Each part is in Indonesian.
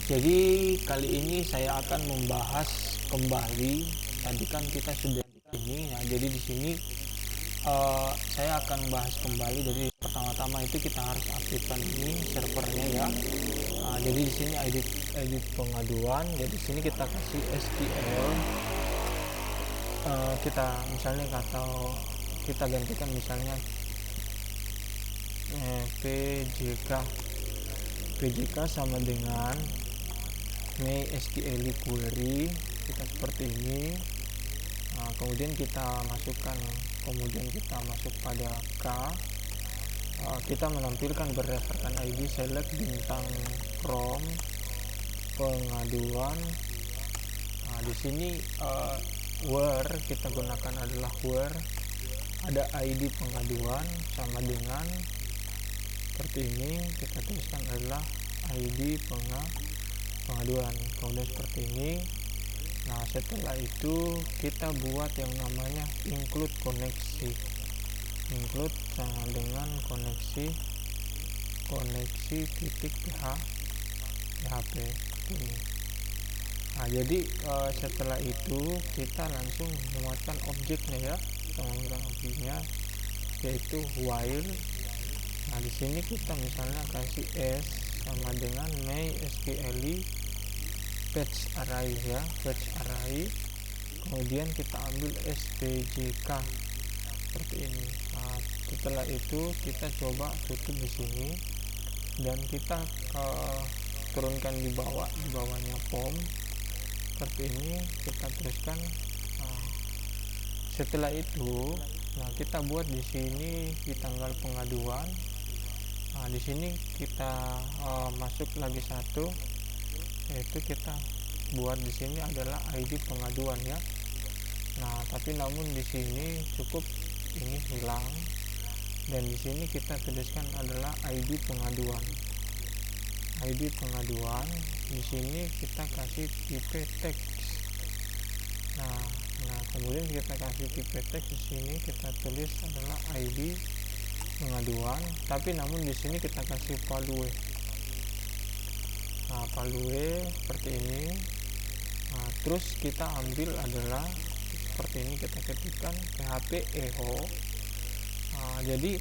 Jadi kali ini saya akan membahas kembali. Tadi kan kita sudah ini, nah jadi di sini saya akan bahas kembali. Jadi pertama-tama itu kita harus aktifkan ini servernya ya. Jadi di sini edit pengaduan. Jadi di sini kita kasih SQL. Kita misalnya atau kita gantikan misalnya PJK sama dengan MySQL query, kita seperti ini. Kemudian kita masukkan, kemudian kita masuk pada K. Kita menampilkan berdasarkan ID select bintang from pengaduan. Di sini where kita gunakan adalah where ada ID pengaduan sama dengan seperti ini, kita tuliskan adalah ID pengaduan, kemudian seperti ini. Nah setelah itu kita buat yang namanya include koneksi, include sama dengan koneksi titik PHP ini. Nah jadi setelah itu kita langsung memuatkan objeknya ya, menggunakan objeknya yaitu while. Nah di sini kita misalnya kasih s sama dengan MySQL fetch array ya, fetch array. Kemudian kita ambil SPJK seperti ini. Nah, setelah itu kita coba tutup di sini dan kita turunkan di bawahnya form seperti ini, kita tuliskan. Setelah itu, nah kita buat di sini di tanggal pengaduan. Nah di sini kita masuk lagi satu, yaitu kita buat di sini adalah ID pengaduan ya. Nah tapi namun di sini cukup ini hilang, dan di sini kita tuliskan adalah ID pengaduan. ID pengaduan di sini kita kasih tipe teks. Nah kemudian kita kasih tipe teks di sini kita tulis adalah ID pengaduan, tapi namun di sini kita kasih value. Nah value seperti ini. Nah, terus kita ambil adalah seperti ini, kita ketikkan PHP echo. Jadi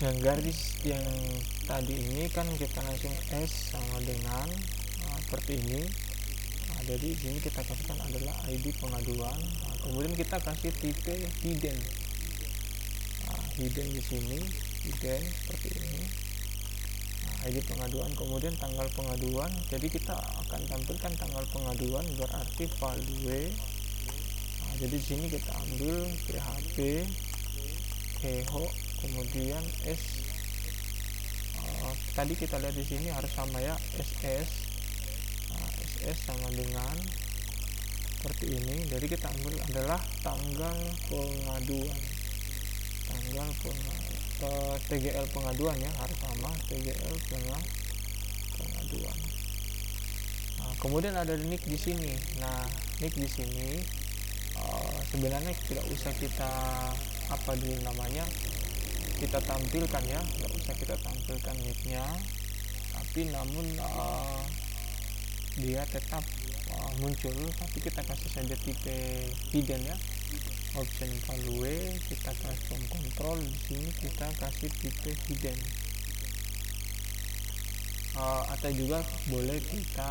yang garis yang tadi ini kan kita langsung S sama dengan seperti ini. Jadi di sini kita kasihkan adalah ID pengaduan. Kemudian kita kasih tipe hidden. Hidden di sini, hidden seperti ini. ID pengaduan, kemudian tanggal pengaduan. Jadi kita akan tampilkan tanggal pengaduan berarti value. Jadi di sini kita ambil PHP echo, kemudian S. Tadi kita lihat di sini harus sama ya, SS. SS sama dengan seperti ini. Jadi kita ambil adalah tanggal pengaduan, TGL pengaduan ya, harus sama TGL pengaduan. Kemudian ada nick di sini. Nah nick di sini sebenarnya tidak usah kita apa dulu namanya, kita tampilkan ya, tidak usah kita tampilkan nicknya, tapi namun dia tetap muncul, tapi kita kasih saja tipe hidden ya, option value, kita kasih control di sini kita kasih tipe hidden. Atau juga boleh kita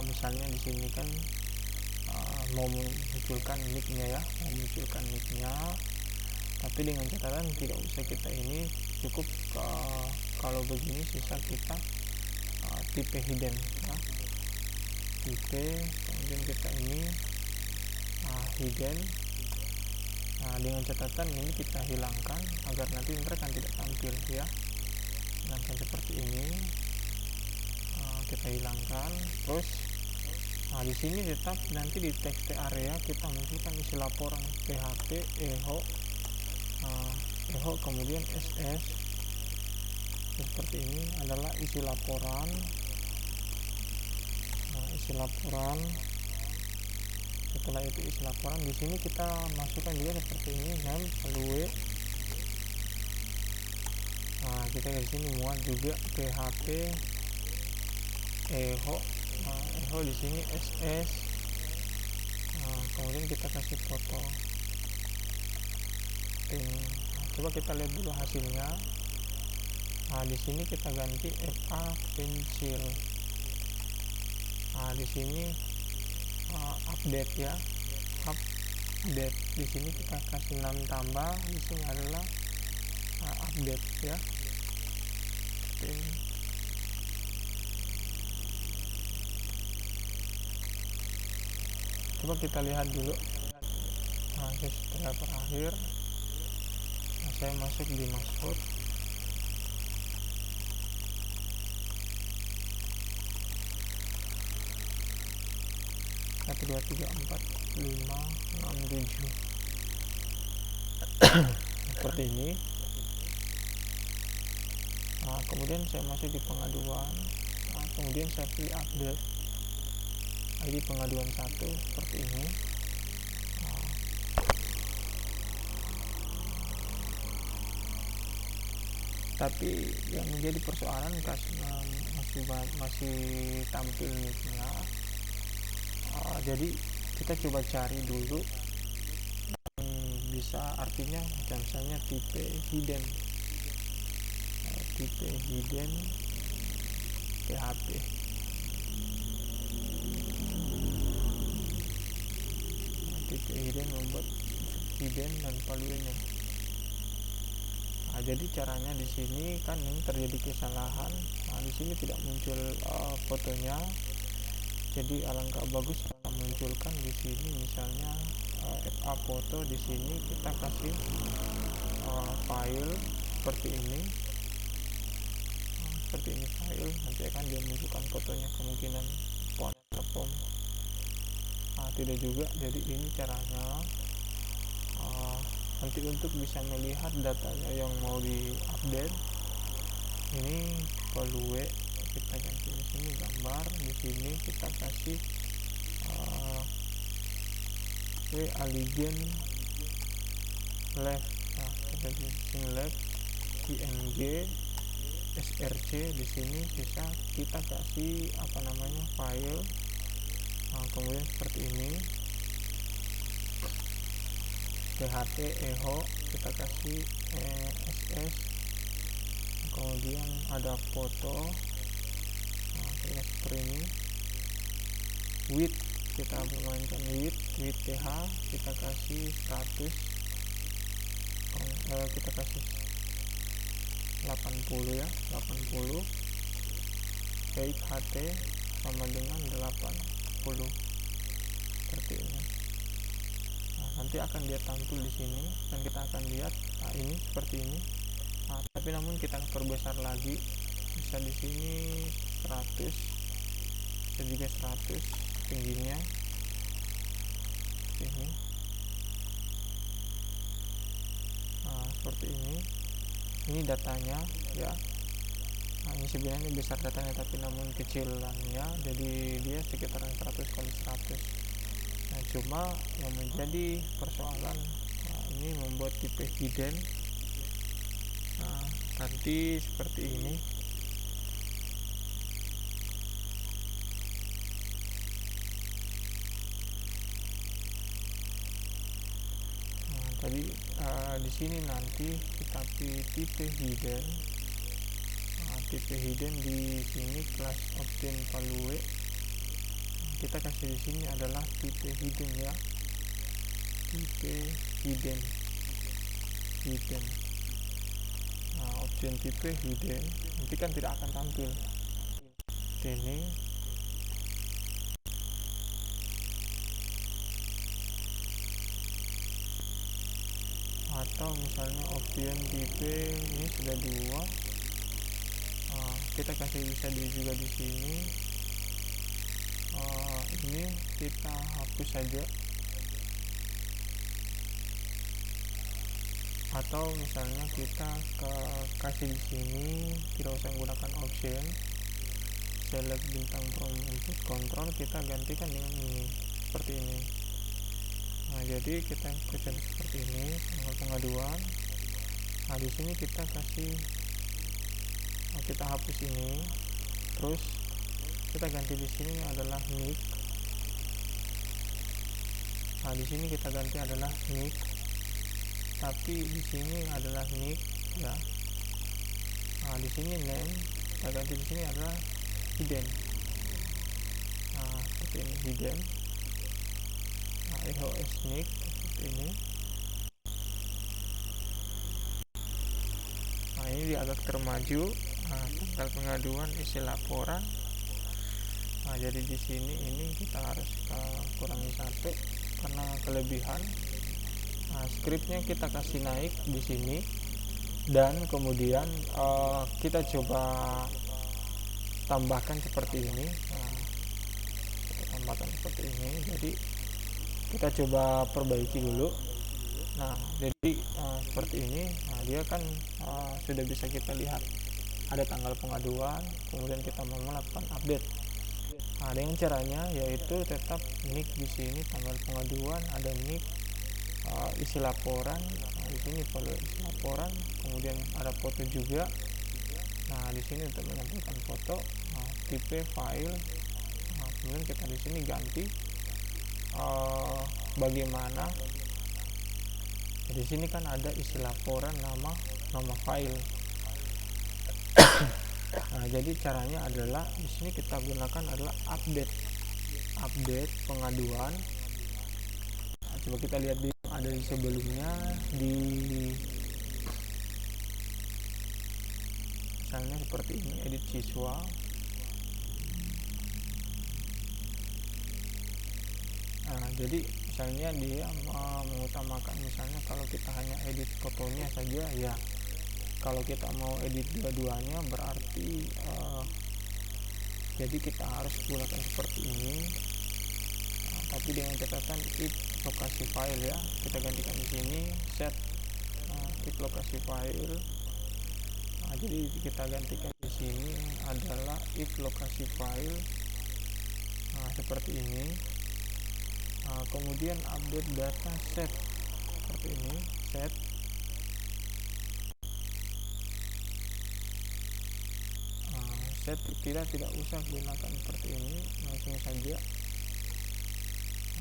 misalnya di sini kan mau munculkan nicknya ya, tapi dengan catatan tidak usah kita ini, cukup kalau begini sisa kita tipe hidden ya. Tipe, kemudian kita ini hidden. Dengan catatan ini kita hilangkan agar nanti mereka tidak tampil ya. Hilangkan seperti ini, kita hilangkan. Terus di sini tetap nanti di text area kita munculkan isi laporan PHP echo, kemudian SS. Seperti ini adalah isi laporan. Isi laporan. Setelah itu isi laporan, di sini kita masukkan juga seperti ini name value. Kita di sini muat juga PHP eho. Eho di sini SS. Kemudian kita kasih foto ini. Coba kita lihat dulu hasilnya. Di sini kita ganti FA pensil. Di sini update ya, update. Di sini kita kasih 6 tambah. Di sini adalah update ya. Ini. Coba kita lihat dulu. Setelah berakhir, saya masuk di Mascot. 1 2 3 4 5 6 7 seperti ini. Kemudian saya masuk di pengaduan. Kemudian saya pilih update ID pengaduan 1 seperti ini. Tapi yang menjadi persoalan karena masih tampil nicknya. Jadi kita coba cari dulu bisa, artinya misalnya tipe hidden PHP. Tipe hidden membuat hidden dan palunya. Jadi caranya di sini kan ini terjadi kesalahan. Di sini tidak muncul fotonya. Jadi alangkah bagus kita munculkan di sini misalnya FA foto. Di sini kita kasih file seperti ini. Seperti ini file, nanti akan dia munculkan fotonya, kemungkinan font atau form. Tidak juga. Jadi ini caranya. Nanti untuk bisa melihat datanya yang mau diupdate, ini perlu kita ganti di sini gambar. Di sini kita kasih alien left. Kita di sini left ing src. Di sini bisa kita kasih file. Kemudian seperti ini PHP eho, kita kasih ss. Kemudian ada foto. Seperti ini. Width, kita bermainkan width th, kita kasih 100. Kita kasih 80 ya, 80. Height ht sama dengan 80 seperti ini. Nanti akan dia tampil di sini dan kita akan lihat ini seperti ini. Tapi namun kita perbesar lagi, bisa di sini 100 dan juga 100 tingginya ini. Seperti ini. Ini datanya ya. Ini sebenarnya besar datanya tapi namun kecilannya, jadi dia sekitaran 100 kali 100. Cuma yang menjadi persoalan ini membuat tipe hidden nanti seperti ini. Tadi di sini nanti kita pilih tipe hidden. Tipe hidden di sini class option value. Kita kasih di sini adalah tipe hidden ya. Tipe hidden. Option tipe hidden nanti kan tidak akan tampil. Ini atau misalnya option tipe ini sudah 2. Kita kasih bisa juga di sini. Ini kita hapus saja. Atau misalnya kita kasih di sini tidak usah menggunakan option, select bintang from input control, kita gantikan dengan ini seperti ini. Jadi kita kerjakan seperti ini, pengaduan. Di sini kita kasih, kita hapus ini, terus kita ganti di sini adalah nick. Nah, di sini kita ganti adalah nick, tapi di sini adalah nick ya. Nah, di sini name kita ganti di sini adalah hidden. Nah, seperti ini hidden. Nah, IHOS nick seperti ini. Nah, ini dia agak termaju. Nah, tanggal pengaduan, isi laporan. Nah, jadi di sini ini kita harus kurangi 1 karena kelebihan. Nah, scriptnya kita kasih naik di sini, dan kemudian kita coba tambahkan seperti ini. Nah, kita tambahkan seperti ini. Jadi kita coba perbaiki dulu. Nah, jadi seperti ini. Nah, dia kan sudah bisa kita lihat ada tanggal pengaduan, kemudian kita mau melakukan update. Nah, dengan caranya yaitu tetap nick di sini tanggal pengaduan, ada nick, isi laporan. Nah, di sini perlu isi laporan, kemudian ada foto juga. Nah, di sini untuk menyampaikan foto, tipe file. Nah, kemudian kita di sini ganti bagaimana. Di sini kan ada isi laporan, nama file. Nah, jadi caranya adalah di sini kita gunakan adalah update pengaduan. Nah, coba kita lihat ada di sebelumnya, di misalnya seperti ini, edit siswa. Nah, jadi misalnya dia mengutamakan, misalnya kalau kita hanya edit fotonya saja ya. Kalau kita mau edit dua-duanya berarti jadi kita harus gunakan seperti ini. Nah, tapi dengan catatan if lokasi file ya, kita gantikan di sini set if lokasi file. Nah, jadi kita gantikan di sini adalah if lokasi file. Nah, seperti ini. Nah, kemudian update data set seperti ini, set. Set kita tidak usah gunakan seperti ini, langsung saja.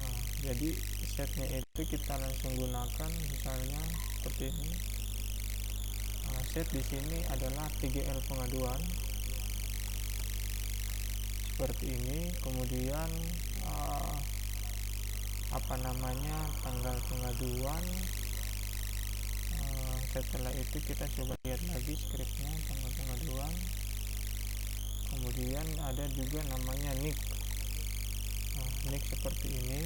Nah, jadi setnya itu kita langsung gunakan misalnya seperti ini. Nah, set di sini adalah TGL pengaduan seperti ini. Kemudian tanggal pengaduan. Setelah itu kita coba lihat lagi scriptnya, tanggal pengaduan. Kemudian ada juga namanya nick. Nah, nick seperti ini.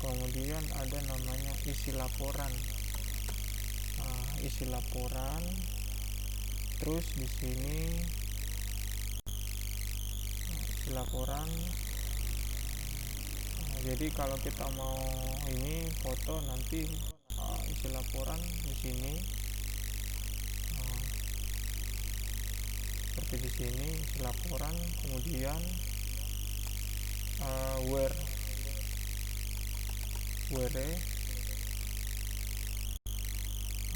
Kemudian ada namanya isi laporan. Nah, isi laporan. Terus di sini isi laporan. Nah, jadi kalau kita mau ini foto nanti isi laporan di sini. Seperti di sini isi laporan, kemudian where.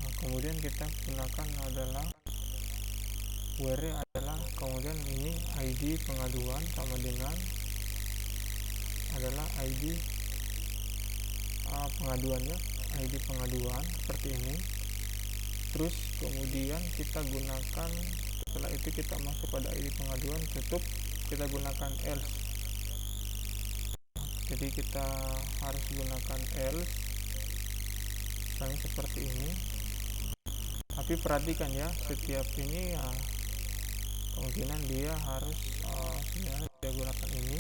Nah, kemudian kita gunakan adalah where adalah, kemudian ini ID pengaduan sama dengan adalah ID pengaduannya, ID pengaduan seperti ini. Terus kemudian kita gunakan, setelah itu kita masuk pada ID pengaduan, tutup, kita gunakan else. Jadi kita harus gunakan else misalnya seperti ini. Tapi perhatikan ya, setiap ini ya kemungkinan dia harus sebenarnya tidak gunakan ini.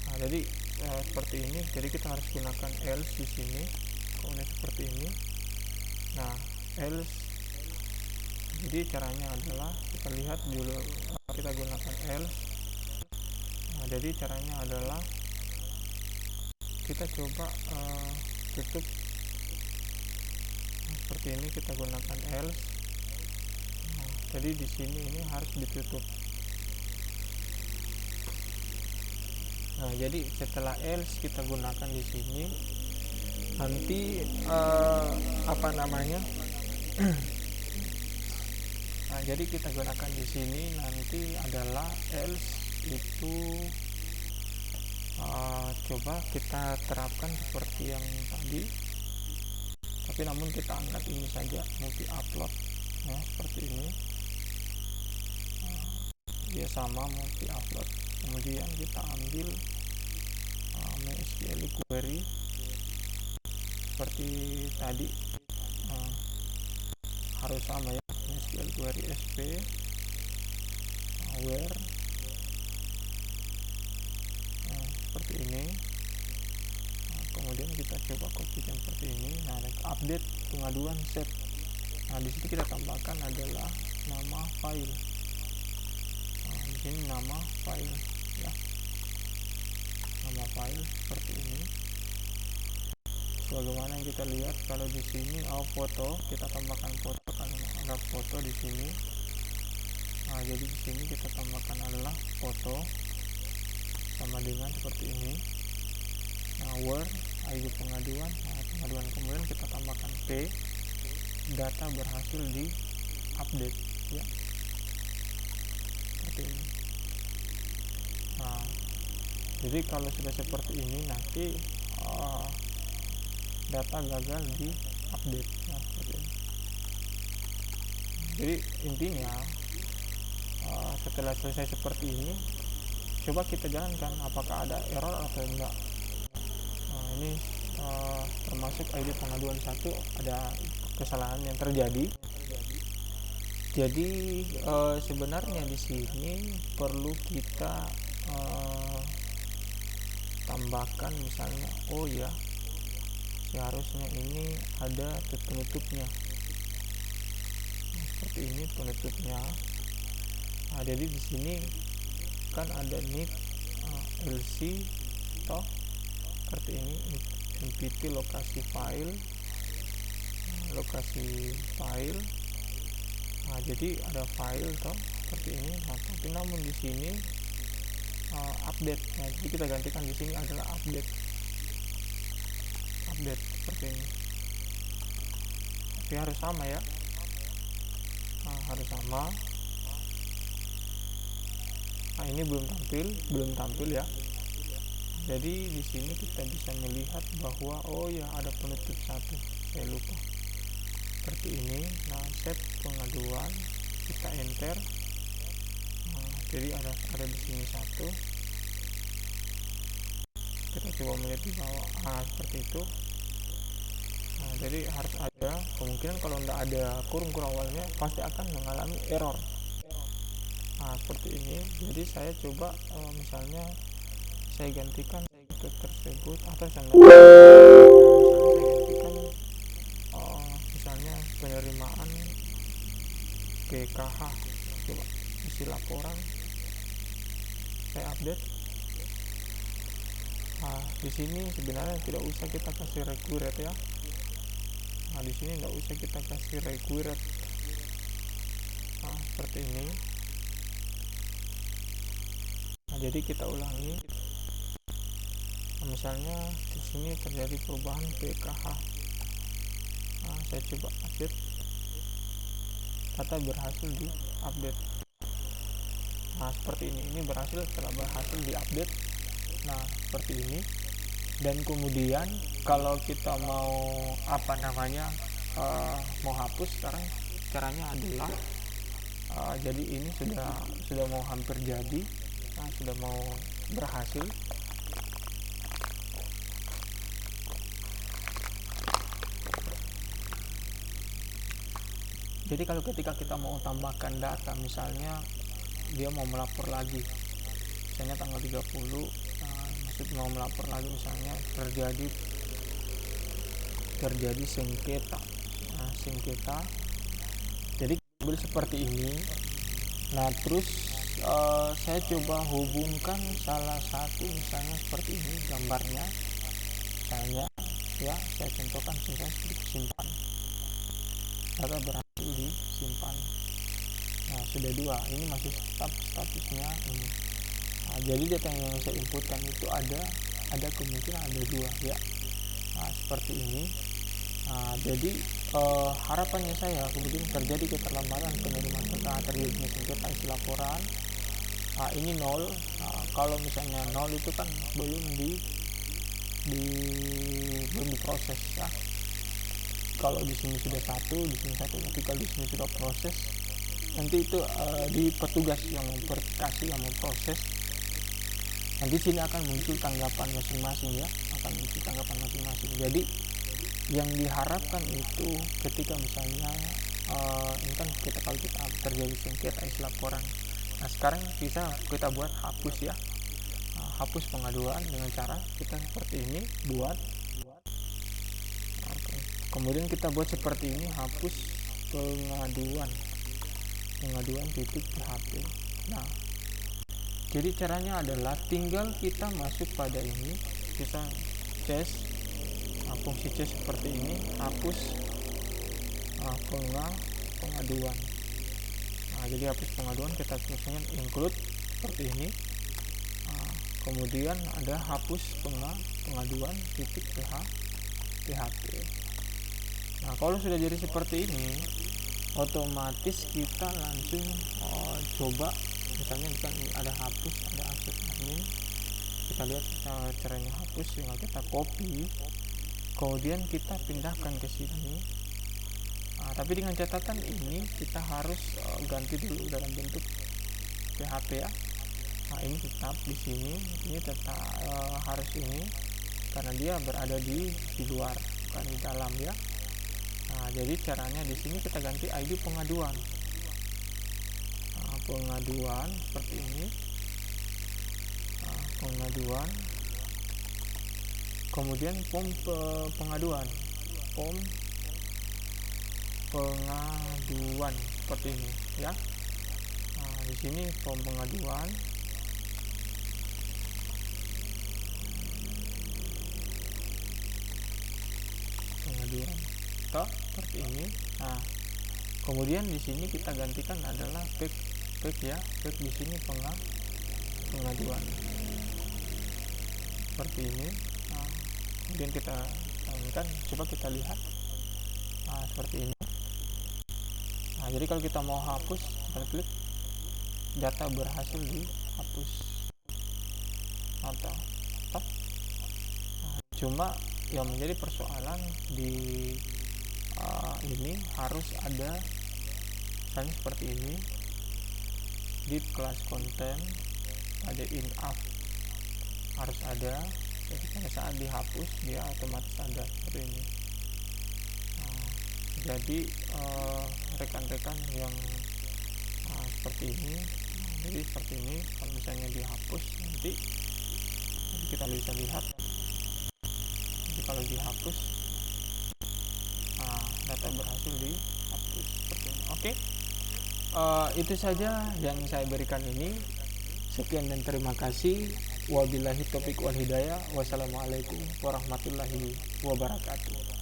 Nah, jadi seperti ini, jadi kita harus gunakan else di sini, kemudian seperti ini. Nah, else, jadi caranya adalah kita lihat dulu, kita gunakan else. Nah, jadi caranya adalah kita coba tutup seperti ini, kita gunakan else. Nah, jadi di sini ini harus ditutup. Nah, jadi setelah else kita gunakan di sini, nanti nah, jadi kita gunakan di sini nanti adalah else itu coba kita terapkan seperti yang tadi, tapi namun kita angkat ini saja multi upload ya, seperti ini. Dia sama multi upload, kemudian kita ambil MySQL query seperti tadi, harus sama ya, MySQL query sp where seperti ini. Kemudian kita coba kopikan seperti ini. Nah, update pengaduan set. Nah, di situ kita tambahkan adalah nama file. Nah, di sini nama file ya, nama file seperti ini. Sebagaimana yang kita lihat kalau di sini foto, kita tambahkan foto kalau ada foto di sini. Nah, jadi di sini kita tambahkan adalah foto sama dengan seperti ini. Nah, where ID pengaduan, pengaduan, kemudian kita tambahkan p, data berhasil di update ya, seperti ini. Nah, jadi kalau sudah seperti ini nanti data gagal di update ya, seperti ini. Jadi intinya setelah selesai seperti ini, coba kita jalankan apakah ada error atau enggak. Nah, ini termasuk ID pengaduan 1 ada kesalahan yang terjadi. Jadi sebenarnya di sini perlu kita tambahkan misalnya, oh ya, seharusnya ini ada penutupnya. Nah, seperti ini penutupnya. Nah, jadi di sini kan ada need lc toh seperti ini, mpt lokasi file. Nah, jadi ada file toh seperti ini. Nah, tapi namun di sini update. Nah, jadi kita gantikan di sini adalah update seperti ini. Tapi harus sama ya. Nah, harus sama. Nah, ini belum tampil ya. Jadi di sini kita bisa melihat bahwa oh ya, ada penutup 1, saya lupa. Seperti ini. Nah, set pengaduan, kita enter. Nah, jadi ada di sini 1. Kita coba melihat di bawah. Nah, seperti itu. Nah, jadi harus ada, kemungkinan kalau tidak ada kurung awalnya pasti akan mengalami error. Nah, seperti ini. Jadi saya coba misalnya saya gantikan itu tersebut, atau misalnya saya gantikan misalnya penerimaan PKH, coba isi laporan, saya update. Nah, di sini sebenarnya tidak usah kita kasih required ya. Nah, di sini tidak usah kita kasih required. Nah, seperti ini. Nah, jadi kita ulangi. Nah, misalnya di sini terjadi perubahan PKH. Nah, saya coba update. Data berhasil di update. Nah, seperti ini. Ini berhasil, setelah berhasil di update. Nah, seperti ini. Dan kemudian kalau kita mau mau hapus, sekarang caranya adalah jadi ini sudah mau hampir jadi. Nah, sudah mau berhasil. Jadi kalau ketika kita mau tambahkan data, misalnya dia mau melapor lagi, misalnya tanggal 30, maksud mau melapor lagi, misalnya terjadi sengketa. Nah, sengketa. Jadi ambil seperti ini. Nah, terus saya coba hubungkan salah satu, misalnya seperti ini gambarnya. Misalnya ya, saya contohkan misalnya seperti simpan. Data berhasil disimpan. Nah, sudah 2. Ini masih statusnya ini. Nah, jadi data yang saya inputkan itu ada kemungkinan ada 2 ya. Nah, seperti ini. Nah, jadi harapannya saya kemudian terjadi keterlambatan penerimaan PKH, terjadinya sengketa isi laporan. Ini 0. kalau misalnya 0 itu kan belum belum diproses ya. Kalau di sini sudah 1, di sini 1, tapi kalau di sini sudah proses, nanti itu di petugas yang memverifikasi, yang memproses, nanti sini akan muncul tanggapan masing-masing ya, akan muncul tanggapan masing-masing. Jadi yang diharapkan itu ketika misalnya ini kan kalau kita terjadi sengketa isi laporan, nah sekarang bisa kita buat hapus ya, hapus pengaduan dengan cara kita seperti ini buat. Kemudian kita buat seperti ini, hapus pengaduan titik PHP. Nah, jadi caranya adalah tinggal kita masuk pada ini, kita cas, fungsi cas seperti ini, hapus pengaduan. Nah, jadi hapus pengaduan kita tuliskan include seperti ini. Kemudian ada hapus pengaduan titik PHP. Nah, kalau sudah jadi seperti ini, otomatis kita langsung coba, misalnya kan ada hapus, ada akses admin, kita lihat caranya hapus, tinggal kita copy, kemudian kita pindahkan ke sini. Nah, tapi dengan catatan ini kita harus ganti dulu dalam bentuk PHP ya. Nah, ini tetap di sini, ini tetap harus ini karena dia berada di luar, bukan di dalam ya. Nah, jadi caranya di sini kita ganti ID pengaduan. Nah, pengaduan seperti ini. Nah, pengaduan. Kemudian form pengaduan. Form pengaduan seperti ini ya. Nah, di sini form pengaduan. Seperti ini. Nah, kemudian di sini kita gantikan adalah back ya, back di sini pengaduan seperti ini. Nah, kemudian kita tambahkan, coba kita lihat. Nah, seperti ini. Nah, jadi kalau kita mau hapus, kita klik data berhasil dihapus atau stop. Nah, cuma yang menjadi persoalan di ini harus ada misalnya seperti ini di kelas konten ada in-app harus ada, jadi pada saat dihapus dia otomatis ada seperti ini. Nah, jadi rekan-rekan yang seperti ini, jadi seperti ini kalau misalnya dihapus nanti kita bisa lihat, jadi kalau dihapus data berhasil dihapus seperti ini. Oke. Itu saja yang saya berikan ini. Sekian dan terima kasih. Wabillahi taufiq wal hidayah. Wassalamualaikum warahmatullahi wabarakatuh.